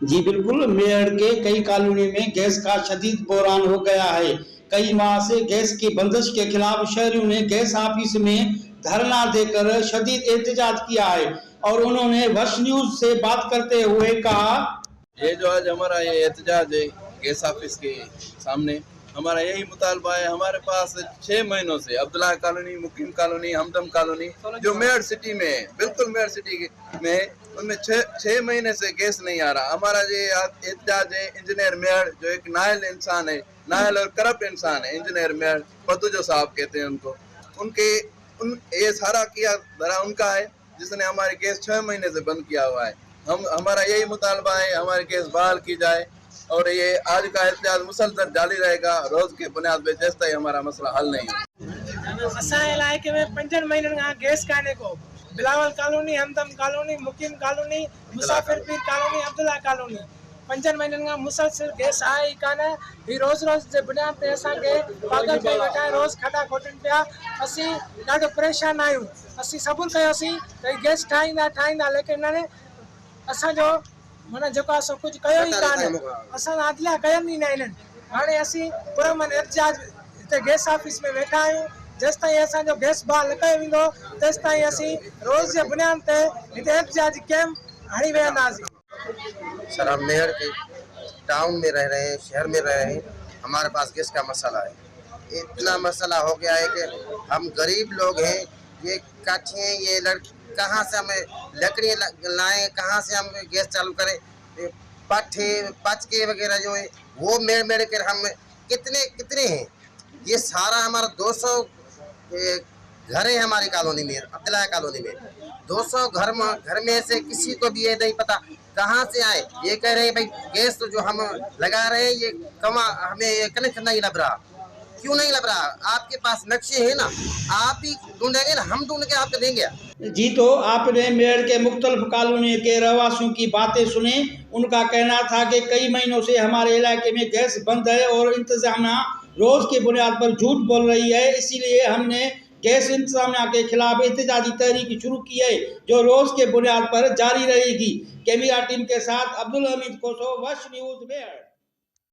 जी बिल्कुल, मेरठ के कई कॉलोनी में गैस का शदीद बहरान हो गया है। कई माह से गैस की बंदिश के खिलाफ शहरियों ने गैस ऑफिस में धरना देकर शदीद एहतजाज किया है और उन्होंने वश न्यूज से बात करते हुए कहा, ये जो आज हमारा ये एहतजाज है गैस ऑफिस के सामने, हमारा यही मुतालबा है। हमारे पास 6 महीनों से अब्दुल्ला कॉलोनी, मुकीम कॉलोनी, हमदम कॉलोनी जो मेरठ सिटी में है, बिल्कुल मेरठ सिटी में है, उनमें 6 महीने से गैस नहीं आ रहा। हमारा ये एहतजाज है इंजीनियर मेरठ, जो एक नायल इंसान है, नायल और करप्ट इंसान है, इंजीनियर मेरठ पतुजो साहब कहते हैं उनको, उनके ये सारा किया धरा उनका है जिसने हमारी गैस 6 महीने से बंद किया हुआ है। हमारा यही मुतालबा है हमारी गैस बहाल की जाए और ये आज का एहतजाज मुसलसल जारी रहेगा रोज के बुनियाद पे जैसे ही हमारा मसला हल नहीं हो। असां इलाइके में 5 महीननि खां गैस कान्हे को। बिलावल कॉलोनी, हमदम कॉलोनी, मुकीम कॉलोनी, मुसाफिर पीर कॉलोनी, अब्दुल्ला कॉलोनी 5 महीननि खां मुसलसल गैस आहे ई कान। ही रोज़ जे बुनियाद ते असांखे पागल कई वेठा आहिनि, रोज़ खॾा खोटनि पिया। असीं ॾाढो परेशान आहियूं। असीं सबूर कयोसीं त गैस ठाहींदा लेकिन हाणे असांजो माना जेको असां कुझु कयो ई कान्हे। असां आदलिया कयनि ई न आहिनि। हाणे असीं पुरमन एहतजाज हिते गैस ऑफिस में वेठा आहियूं। जेसि ताईं असांजो गैस बहाल न कयो वेंदो तेसि ताईं असीं रोज़ जे बुनियाद ते हिते एहतजाजी कैंप हणी वेहंदासीं। सर, हम मेरठ के टाउन में रह रहे हैं, शहर में रह रहे हैं। हमारे पास गैस का मसला है। इतना मसला हो गया है कि हम गरीब लोग हैं। ये काठियाँ, ये कहाँ से हमें लकड़ी लाएं, कहाँ से हम गैस चालू करें। पचके वगैरह जो है वो मेड़ कर हम कितने हैं। ये सारा हमारा 200 घर है हमारी कॉलोनी में, अब्दुल्ला कॉलोनी में 200 घर में से किसी को भी ये नहीं पता कहाँ से आए। ये कह रहे हैं भाई गैस तो जो हम लगा रहे हैं ये हमें ये कनेक्शन नहीं लग रहा। क्यों नहीं लग रहा? आपके पास नक्शे है ना, आप ही ढूंढेंगे ना, हम ढूंढ के आपको देंगे। जी तो आपने मेरठ के मुख्तलिफ कॉलोनी के रहवासियों की बातें सुनी। उनका कहना था कि कई महीनों से हमारे इलाके में गैस बंद है और इंतजामिया रोज की बुनियाद पर झूठ बोल रही है। इसीलिए हमने गैस इंतजामिया के खिलाफ एहतजाजी तहरीक शुरू की है जो रोज के बुनियाद पर जारी रहेगी। कैमरा टीम के साथ अब्दुल हमीद कोसो, वश न्यूज मेरठ।